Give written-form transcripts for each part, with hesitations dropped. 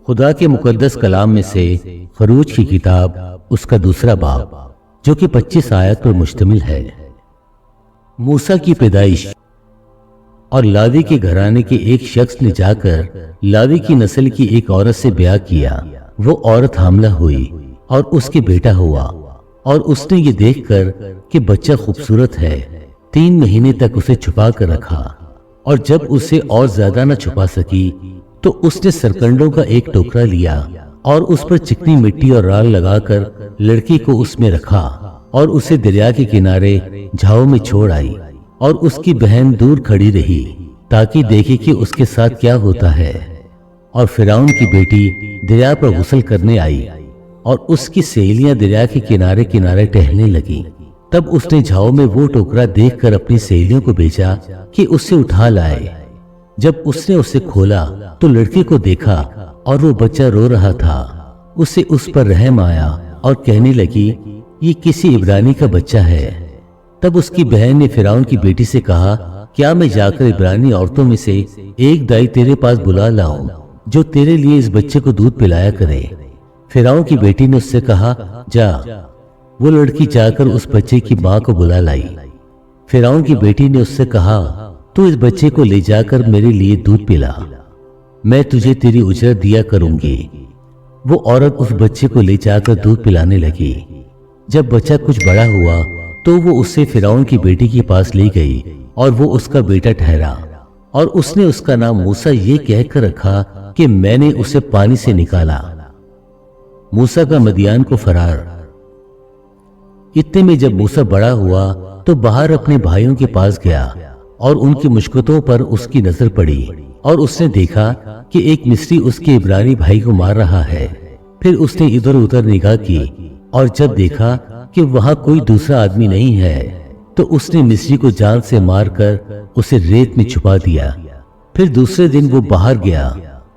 خدا کے مقدس کلام میں سے خروج کی کتاب اس کا دوسرا باب جو کہ 25 آیات پر مشتمل ہے۔ موسیٰ کی پیدائش۔ اور لاوی کے گھرانے کے ایک شخص نے جا کر لاوی کی نسل کی ایک عورت سے بیاہ کیا۔ وہ عورت حاملہ ہوئی اور اس کے بیٹا ہوا، اور اس نے یہ دیکھ کر کہ بچہ خوبصورت ہے 3 مہینے تک اسے چھپا کر رکھا، اور جب اسے اور زیادہ نہ چھپا سکی تو اس نے سرکنڈوں کا ایک ٹوکرا لیا اور اس پر چکنی مٹی اور رال لگا کر لڑکی کو اس میں رکھا، اور اسے دریا کے کنارے جھاؤ میں چھوڑ آئی، اور اس کی بہن دور کھڑی رہی تاکہ دیکھے کہ اس کے ساتھ کیا ہوتا ہے۔ اور فرعون کی بیٹی دریا پر غسل کرنے آئی، اور اس کی سہیلیاں دریا کے کنارے کنارے ٹہلنے لگیں۔ تب اس نے جھاؤ میں وہ ٹوکرا دیکھ کر اپنی سہیلیوں کو بھیجا کہ اسے اٹھا لائے۔ جب اس نے اسے کھولا تو لڑکی کو دیکھا اور وہ بچہ رو رہا تھا۔ اسے اس پر رحم آیا اور کہنے لگی، یہ کسی عبرانی کا بچہ ہے۔ تب اس کی بہن نے فرعون کی بیٹی سے کہا، کیا میں جا کر عبرانی عورتوں میں سے ایک دائی تیرے پاس بلا لاؤں جو تیرے لیے اس بچے کو دودھ پلایا کرے؟ فرعون کی بیٹی نے اس سے کہا، جا۔ وہ لڑکی جا کر اس بچے کی ماں کو بلا لائی۔ فرعون کی بیٹی نے اس سے کہا، تو اس بچے کو لے جا کر میرے لیے دودھ پلا، میں تجھے تیری اجرت دیا کروں گی۔ وہ عورت اس بچے کو لے جا کر دودھ پلانے لگی۔ جب بچہ کچھ بڑا ہوا تو وہ اسے فرعون کی بیٹی کے پاس لے گئی، اور وہ اس کا بیٹا ٹھہرا، اور اس نے اس کا نام موسیٰ یہ کہہ کر رکھا کہ میں نے اسے پانی سے نکالا۔ موسیٰ کا مدیان کو فرار۔ اتنے میں جب موسیٰ بڑا ہوا تو باہر اپنے بھائیوں کے پاس گیا، اور ان کی مشکلوں پر اس کی نظر پڑی، اور اس نے دیکھا کہ ایک مصری اس کے عبرانی بھائی کو مار رہا ہے۔ پھر اس نے ادھر ادھر نگاہ کی، اور جب دیکھا کہ وہاں کوئی دوسرا آدمی نہیں ہے تو اس نے مصری کو جان سے مار کر اسے ریت میں چھپا دیا۔ پھر دوسرے دن وہ باہر گیا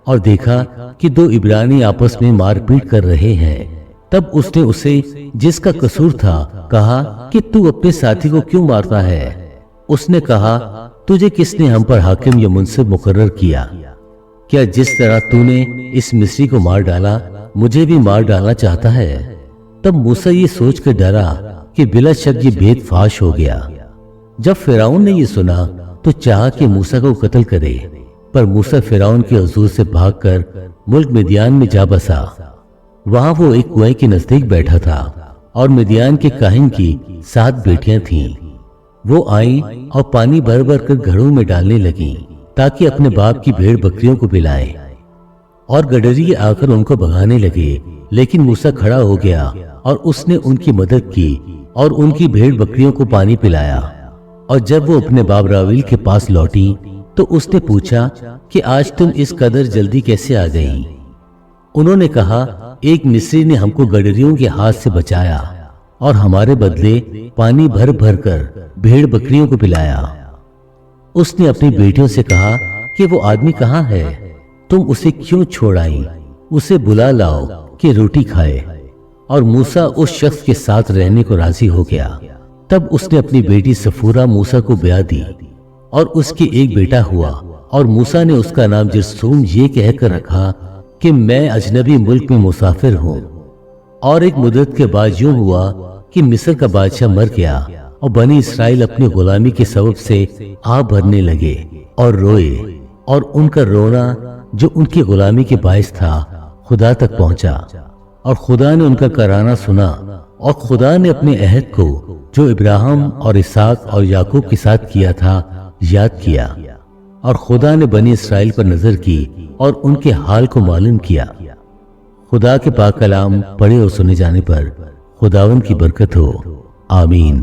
اور دیکھا کہ 2 عبرانی آپس میں مار پیٹ کر رہے ہیں۔ تب اس نے اسے، جس کا قصور تھا، کہا کہ تو اپنے ساتھی کو کیوں مارتا ہے؟ اس نے کہا، تجھے کس نے ہم پر حاکم یا منصف مقرر کیا؟ کیا جس طرح تو نے اس مصری کو مار ڈالا مجھے بھی مار ڈالنا چاہتا ہے؟ تب موسیٰ یہ سوچ کر ڈرا کہ بلا شک یہ بھید فاش ہو گیا۔ جب فرعون نے یہ سنا تو چاہا کہ موسیٰ کو قتل کرے، پر موسیٰ فرعون کے حضور سے بھاگ کر ملک مدیان میں جا بسا۔ وہاں وہ ایک کنویں کے نزدیک بیٹھا تھا، اور مدیان کے کاہن کی 7 بیٹیاں تھیں۔ وہ آئیں اور پانی بھر بھر کر گھڑوں میں ڈالنے لگیں تاکہ اپنے باپ کی بھیڑ بکریوں کو پلائیں، اور گڈریے آ کر ان کو بھگانے لگے۔ لیکن موسیٰ کھڑا ہو گیا اور اس نے ان کی مدد کی اور ان کی بھیڑ بکریوں کو پانی پلایا۔ اور جب وہ اپنے باپ راویل کے پاس لوٹی تو اس نے پوچھا کہ آج تم اس قدر جلدی کیسے آ گئیں؟ انہوں نے کہا، ایک مصری نے ہم کو گڈریوں کے ہاتھ سے بچایا اور ہمارے بدلے پانی بھر بھر کر بھیڑ بکریوں کو پلایا۔ اس نے اپنی بیٹیوں سے کہا کہ وہ آدمی کہاں ہے؟ تم اسے کیوں چھوڑ آئیں؟ اسے بلا لاؤ کہ روٹی کھائے۔ اور موسیٰ اس شخص کے ساتھ رہنے کو راضی ہو گیا۔ تب اس نے اپنی بیٹی صفورہ موسیٰ کو بیاہ دی، اور اس کے ایک بیٹا ہوا، اور موسیٰ نے اس کا نام جرثوم یہ کہہ کر رکھا کہ میں اجنبی ملک میں مسافر ہوں۔ اور ایک مدت کے بعد یوں ہوا کہ مصر کا بادشاہ مر گیا، اور بنی اسرائیل اپنی غلامی کے سبب سے آہ بھرنے لگے اور روئے، اور ان کا رونا جو ان کی غلامی کے باعث تھا خدا تک پہنچا، اور خدا نے ان کا کرانہ سنا، اور خدا نے اپنے عہد کو جو ابراہیم اور اسحاق اور یعقوب کے ساتھ کیا تھا یاد کیا، اور خدا نے بنی اسرائیل پر نظر کی اور ان کے حال کو معلوم کیا۔ خدا کے پاک کلام پڑھے اور سنے جانے پر خداوند کی برکت ہو، آمین۔